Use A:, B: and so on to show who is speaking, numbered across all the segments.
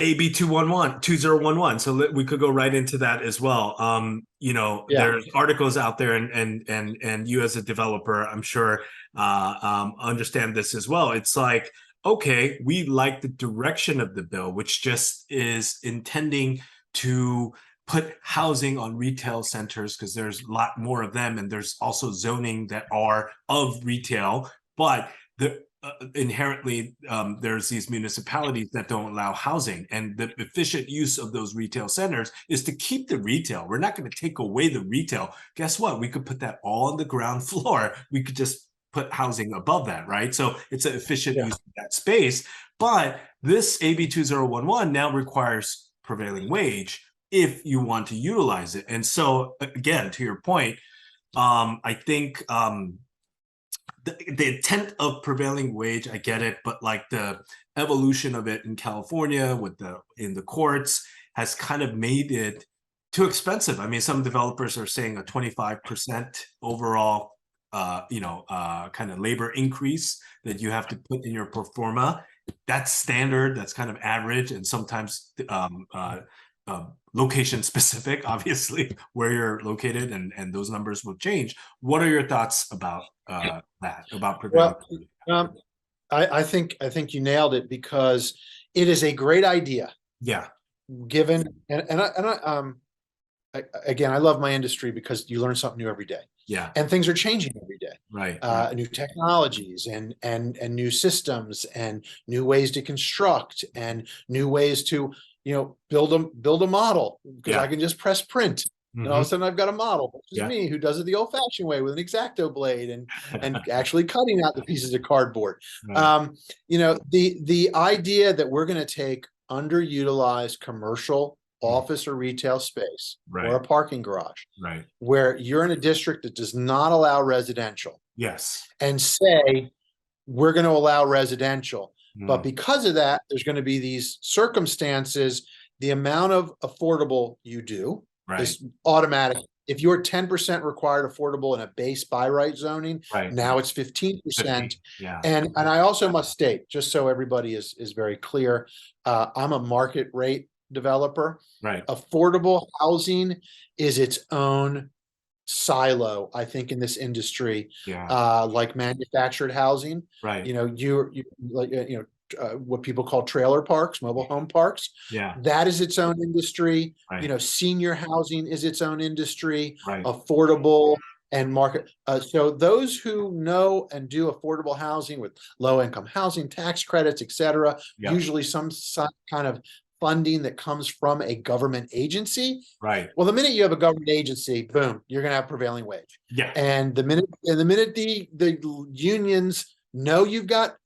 A: AB 2011. So we could go right into that as well.
B: Yeah.
A: There's articles out there, and you as a developer, I'm sure, understand this as well. It's like, okay, we like the direction of the bill, which just is intending to put housing on retail centers because there's a lot more of them, and there's also zoning that are of retail, but inherently there's these municipalities that don't allow housing, and the efficient use of those retail centers is to keep the retail. We're not going to take away the retail. Guess what? We could put that all on the ground floor. We could just put housing above that, right? So it's an efficient
B: Yeah.
A: use of that space. But this AB 2011 now requires prevailing wage if you want to utilize it. And so again, to your point, I think the intent of prevailing wage, I get it, but like the evolution of it in California with the in the courts has kind of made it too expensive. I mean, some developers are saying a 25% overall kind of labor increase that you have to put in your pro forma. That's standard, that's kind of average, and sometimes location specific, obviously, where you're located, and those numbers will change. What are your thoughts about about prevailing?
B: Well, um, I think you nailed it because it is a great idea
A: Yeah,
B: given again, I love my industry because you learn something new every day,
A: yeah,
B: and things are changing every day.
A: right,
B: New technologies and new systems and new ways to construct and new ways to build a model because I
A: yeah,
B: can just press print. And all of
A: hmm,
B: a sudden I've got a model, which is
A: yeah,
B: me who does it the old fashioned way with an X-Acto blade and actually cutting out the pieces of cardboard.
A: right,
B: The idea that we're going to take underutilized commercial
A: mhm,
B: office or retail space or
A: right,
B: a parking garage
A: right,
B: where you're in a district that does not allow residential
A: yes,
B: and say, we're going to allow residential. But
A: mm,
B: because of that, there's going to be these circumstances. The amount of affordable you do
A: right,
B: is automatic. If you're 10% required affordable in a base by right zoning,
A: right,
B: now it's 15%.
A: 15, yeah,
B: And I also must state, just so everybody is very clear, I'm a market rate developer.
A: right,
B: Affordable housing is its own silo, I think, in this industry,
A: yeah,
B: like manufactured housing.
A: right,
B: You like what people call trailer parks, mobile home parks.
A: yeah,
B: That is its own industry.
A: right,
B: Senior housing is its own industry.
A: right,
B: Affordable and market. So those who know and do affordable housing with low income housing tax credits, etc.,
A: yeah,
B: usually some kind of funding that comes from a government agency.
A: right,
B: Well, the minute you have a government agency, boom, you're going to have prevailing wage.
A: yeah,
B: And the minute the unions know you've got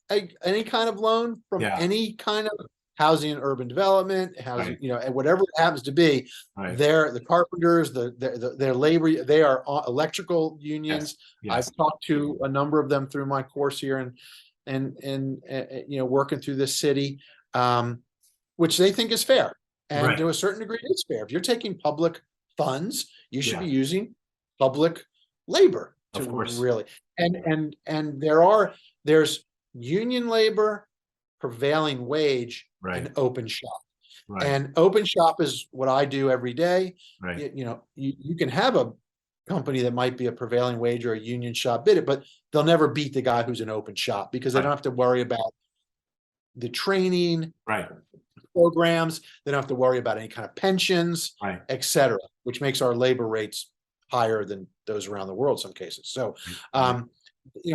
B: any kind of loan from
A: yeah,
B: any kind of housing and urban development, housing,
A: right,
B: and whatever it happens to be,
A: right,
B: they're the carpenters, their labor, they are electrical
A: yes,
B: unions.
A: yes,
B: I've talked to a number of them through my course here and working through this city. Which they think is fair. And
A: right,
B: to a certain degree, it's fair. If you're taking public funds, you should
A: yeah,
B: be using public labor to
A: of course,
B: really. And there's union labor, prevailing wage,
A: right,
B: and open shop.
A: right,
B: And open shop is what I do every day.
A: right,
B: You can have a company that might be a prevailing wage or a union shop bid it, but they'll never beat the guy who's an open shop because they
A: right,
B: don't have to worry about the training,
A: right,
B: programs. They don't have to worry about any kind of pensions,
A: right,
B: etc., which makes our labor rates higher than those around the world in some cases. So,
A: right,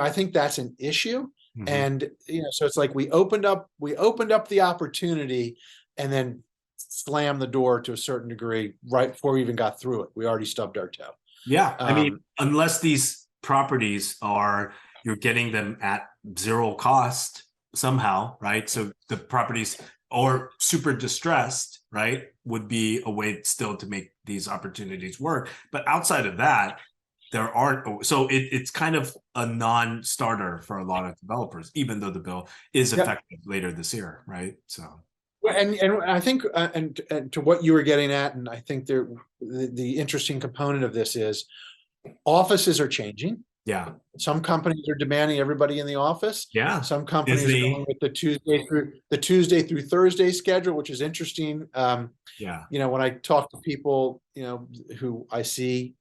B: I think that's an issue.
A: mhm.
B: And so it's like we opened up the opportunity and then slammed the door to a certain degree right before we even got through it. We already stubbed our toe.
A: Yeah, I mean,
B: Um,
A: unless these properties are, you're getting them at zero cost somehow, right? So the properties or super distressed, right, would be a way still to make these opportunities work. But outside of that, there aren't. So it's kind of a non-starter for a lot of developers, even though the bill is
B: yeah.
A: effective later this year, right? So
B: And I think and to what you were getting at, and I think the interesting component of this is offices are changing.
A: Yeah.
B: Some companies are demanding everybody in the office.
A: Yeah.
B: Some companies are
A: Disney.
B: going with the Tuesday through Thursday schedule, which is interesting.
A: Yeah.
B: You know, when I talk to people, you know, who I see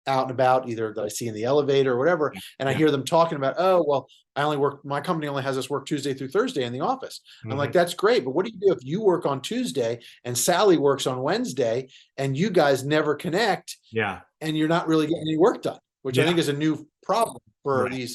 B: out and about, either that I see in the elevator or whatever, and I
A: Yeah.
B: hear them talking about, oh, well, my company only has us work Tuesday through Thursday in the office. I'm like, that's great, but what do you do if you work on Tuesday and Sally works on Wednesday and you guys never connect
A: Yeah.
B: and you're not really getting any work done, which I
A: Yeah.
B: think is a new problem for
A: Right.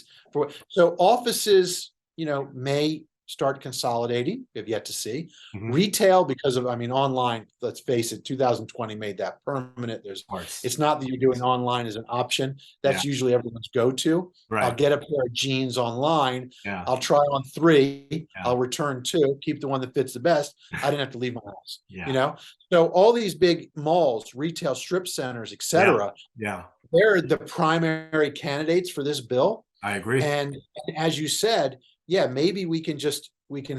B: so offices, you know, may start consolidating. We've yet to see.
A: Mhm.
B: Retail, because of, I mean, online, let's face it, 2020 made that permanent.
A: Of course.
B: It's not that you're doing online as an option. That's
A: Yeah.
B: usually everyone's go-to. I'll
A: Right.
B: get a pair of jeans online.
A: Yeah.
B: I'll try on 3.
A: Yeah.
B: I'll return 2, keep the one that fits the best. I didn't have to leave my house,
A: Yeah.
B: you know? So all these big malls, retail strip centers, et cetera,
A: Yeah.
B: they're the primary candidates for this bill.
A: I agree.
B: And as you said, yeah, maybe we can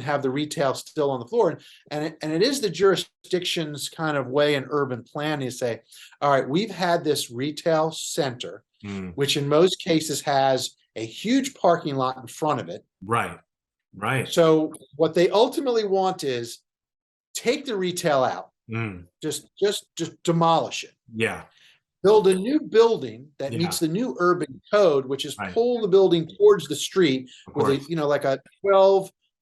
B: have the retail still on the floor. And it is the jurisdiction's kind of way in urban planning to say, all right, we've had this retail center, which in most cases has a huge parking lot in front of it.
A: Right. Right.
B: So what they ultimately want is take the retail out, just demolish it.
A: Yeah.
B: Build a new building that
A: Yeah.
B: meets the new urban code, which is
A: Right.
B: pull the building towards the street
A: Of
B: with a,
A: course.
B: you know, like a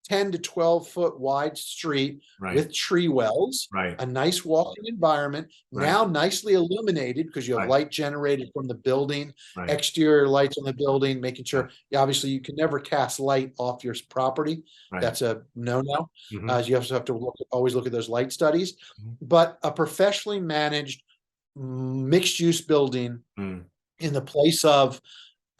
B: 10 to 12 foot wide street
A: Right.
B: with tree wells,
A: Right.
B: a nice walking environment,
A: Right.
B: now nicely illuminated because you have
A: Right.
B: light generated from the building,
A: Right.
B: exterior lights on the building, making sure, obviously you can never cast light off your property.
A: Right.
B: That's a no-no.
A: Mhm.
B: You also have to always look at those light studies, but a professionally managed mixed-use building in the place of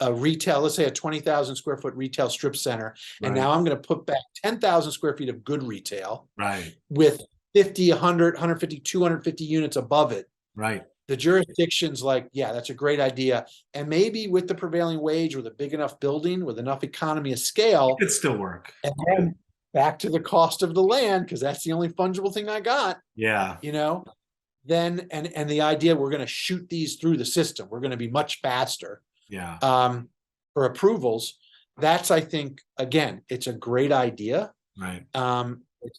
B: a retail, let's say a 20,000 square foot retail strip center. And
A: Right.
B: now I'm going to put back 10,000 square feet of good retail
A: Right.
B: with 50, 100, 150, 250 units above it.
A: Right.
B: The jurisdiction's like, yeah, that's a great idea. And maybe with the prevailing wage, with a big enough building, with enough economy of scale,
A: It could still work.
B: and then back to the cost of the land, because that's the only fungible thing I got,
A: Yeah.
B: you know, then, and the idea we're going to shoot these through the system. We're going to be much faster.
A: Yeah.
B: For approvals. That's, I think, again, it's a great idea.
A: Right.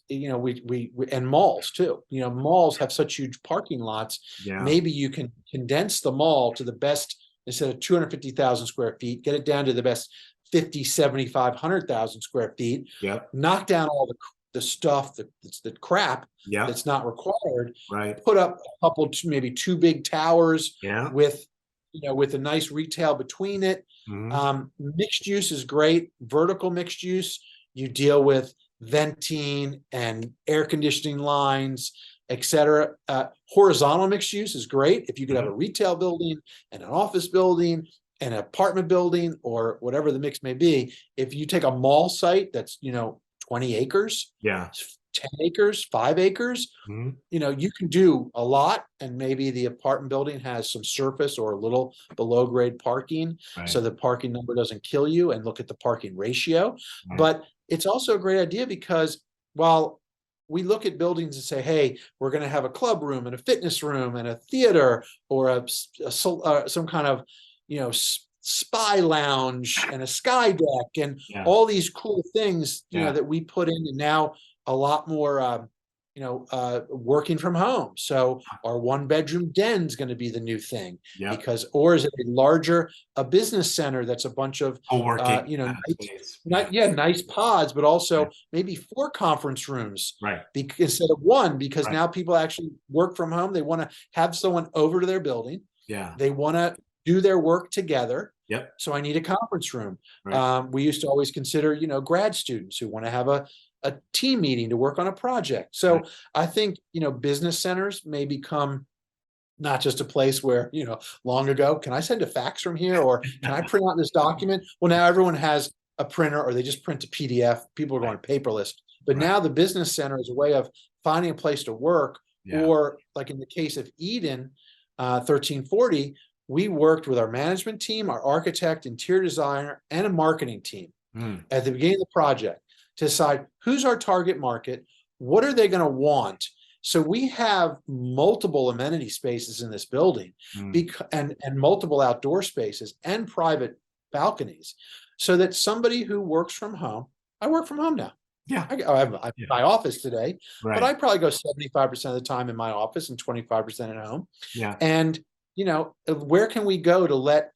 B: You know, we and malls too. You know, malls have such huge parking lots.
A: Yeah.
B: Maybe you can condense the mall to the best, instead of 250,000 square feet, get it down to the best 50, 75, 100,000 square feet.
A: Yep.
B: Knock down all the stuff that's the crap
A: Yeah.
B: that's not required.
A: Right.
B: Put up a couple, maybe 2 big towers.
A: Yeah.
B: With, you know, with a nice retail between it. Mixed use is great. Vertical mixed use, you deal with venting and air conditioning lines, etc. Horizontal mixed use is great. If you could have a retail building and an office building and an apartment building, or whatever the mix may be. If you take a mall site that's, you know, 20 acres,
A: Yeah.
B: 10 acres, 5 acres, you know, you can do a lot. And maybe the apartment building has some surface or a little below grade parking.
A: Right.
B: So the parking number doesn't kill you, and look at the parking ratio.
A: Right.
B: But it's also a great idea because while we look at buildings and say, hey, we're going to have a club room and a fitness room and a theater, or some kind of, you know, spy lounge and a sky deck and all these cool things, you know, that we put in, and now a lot more, you know, working from home. So our 1-bedroom den is going to be the new thing, because, or is it a larger, a business center that's a bunch of, you know, nice pods, but also maybe 4 conference rooms, instead of 1, because now people actually work from home. They want to have someone over to their building.
A: Yeah.
B: They want to do their work together.
A: Yep.
B: So I need a conference room.
A: Right.
B: We used to always consider, you know, grad students who want to have a team meeting to work on a project. So I think, you know, business centers may become not just a place where, you know, long ago, can I send a fax from here, or can I print out this document? Well, now everyone has a printer, or they just print a PDF. People are going paperless. But now the business center is a way of finding a place to work, or like in the case of Eden, 1340, we worked with our management team, our architect, interior designer, and a marketing team at the beginning of the project to decide who's our target market, what are they going to want. So we have multiple amenity spaces in this building, and multiple outdoor spaces and private balconies, so that somebody who works from home, I work from home now.
A: Yeah.
B: I have
A: Yeah.
B: my office today, but I
A: Right.
B: probably go 75% of the time in my office and 25% at home.
A: Yeah.
B: And, where can we go to let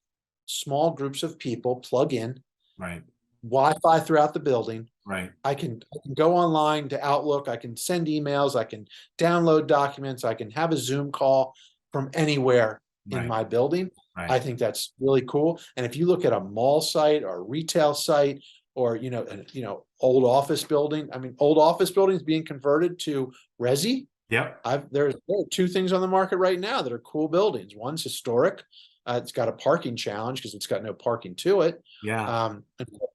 B: small groups of people plug in
A: Right.
B: Wi-Fi throughout the building?
A: Right.
B: I can go online to Outlook. I can send emails. I can download documents. I can have a Zoom call from anywhere in
A: Right.
B: my building. I
A: Right.
B: think that's really cool. And if you look at a mall site or a retail site, or old office building, I mean, old office buildings being converted to resi.
A: Yep.
B: There are two things on the market right now that are cool buildings. One's historic. It's got a parking challenge because it's got no parking to it.
A: Yeah.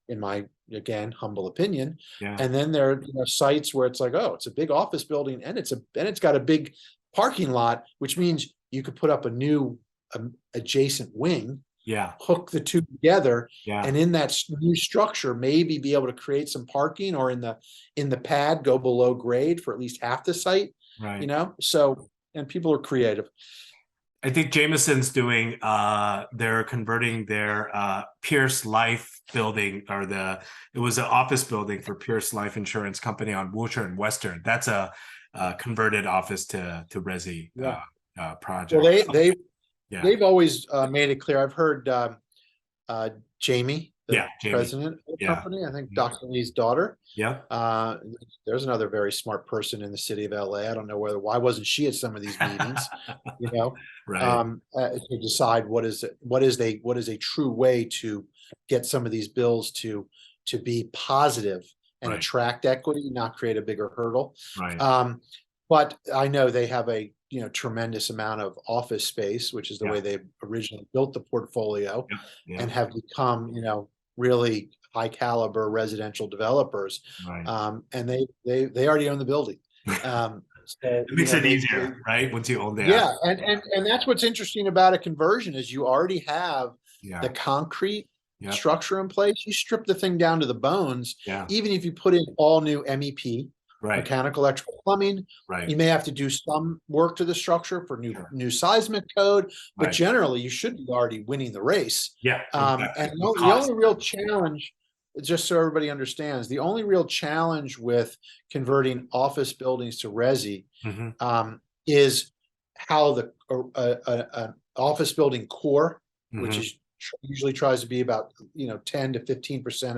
B: In my, again, humble opinion.
A: Yeah.
B: And then there are sites where it's like, oh, it's a big office building and it's got a big parking lot, which means you could put up a new adjacent wing,
A: Yeah.
B: hook the two together,
A: Yeah.
B: and in that new structure, maybe be able to create some parking, or in the pad, go below grade for at least half the site.
A: Right.
B: So, and people are creative.
A: I think Jameson's doing they're converting their Pierce Life building, or it was an office building for Pierce Life Insurance Company on Wilshire and Western. That's a converted office to resi project.
B: Well,
A: Yeah.
B: they've always made it clear. I've heard Jamie, the
A: Jamie.
B: president of the company, I think Dr. Lee's daughter.
A: Yeah.
B: There's another very smart person in the city of LA. I don't know why wasn't she at some of these meetings,
A: Right.
B: To decide what is a true way to get some of these bills to be positive and
A: Right.
B: attract equity, not create a bigger hurdle.
A: Right.
B: But I know they have a tremendous amount of office space, which is the way they originally built the portfolio, and have become really high caliber residential developers.
A: Right.
B: And they already own the building. So
A: it makes it easier, right? Once you own the
B: asset. And that's what's interesting about a conversion, is you already have the concrete structure in place. You strip the thing down to the bones. Even if you put in all new MEP, mechanical, electrical, plumbing, you may have to do some work to the structure for new seismic code, but generally you should be already winning the race.
A: Exactly.
B: And the only real challenge, just so everybody understands, the only real challenge with converting office buildings to resi is how an office building core, which is usually tries to be about 10 to 15%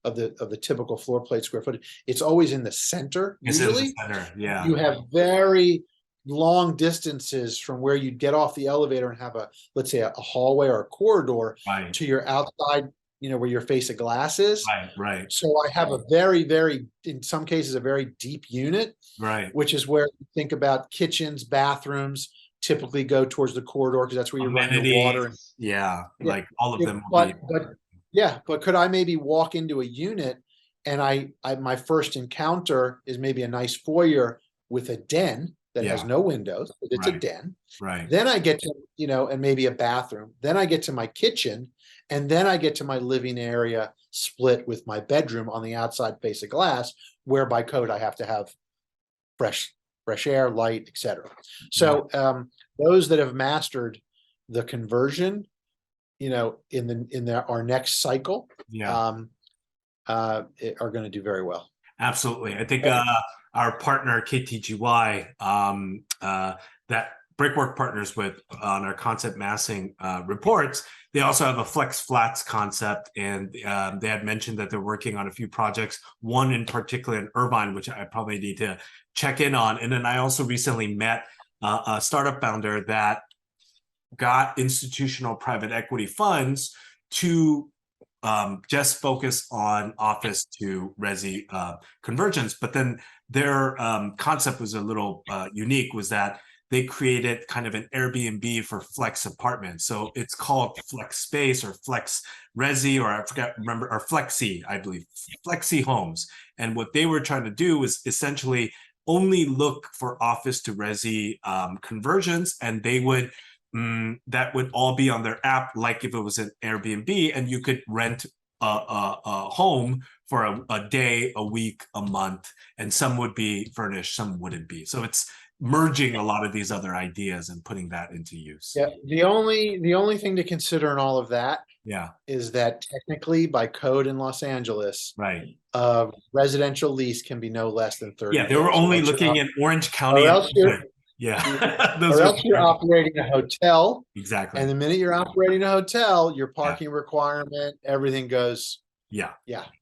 B: of the typical floor plate square footage. It's always in the center. Usually, you have very long distances from where you'd get off the elevator and have let's say a hallway or a corridor to your outside, where your face of glass is.
A: Right.
B: So I have a very, very, in some cases, a very deep unit, which is where you think about kitchens, bathrooms typically go towards the corridor, because that's where you run your water.
A: Like all of them.
B: But could I maybe walk into a unit and my first encounter is maybe a nice foyer with a den that has no windows, but it's a den. Then I get to, and maybe a bathroom. Then I get to my kitchen, and then I get to my living area split with my bedroom on the outside face of glass, where by code I have to have fresh air, light, etc. So those that have mastered the conversion, in our next cycle, are going to do very well.
A: Absolutely. I think our partner KTGY, that Brickwork partners with on our concept massing reports, they also have a flex flats concept, and they had mentioned that they're working on a few projects, one in particular in Irvine, which I probably need to check in on. And then I also recently met a startup founder that got institutional private equity funds to just focus on office to resi convergence. But then their concept was a little unique, was that they created kind of an Airbnb for flex apartments. So it's called flex space or flex resi, or or flexi, I believe, flexi homes. And what they were trying to do was essentially only look for office to resi conversions, and they would that would all be on their app, like if it was an Airbnb, and you could rent a home for a day, a week, a month, and some would be furnished, some wouldn't be. So it's merging a lot of these other ideas and putting that into use.
B: The only thing to consider in all of that
A: Yeah.
B: is that technically by code in Los Angeles,
A: Right.
B: a residential lease can be no less than 30
A: Yeah. They were
B: days,
A: only looking at Orange County
B: or
A: and
B: else you're,
A: Oakland. Yeah. Those
B: or
A: are
B: else you're
A: the,
B: operating a hotel,
A: exactly.
B: and the minute you're operating a hotel, your
A: Yeah.
B: parking requirement, everything goes,
A: Yeah.
B: yeah.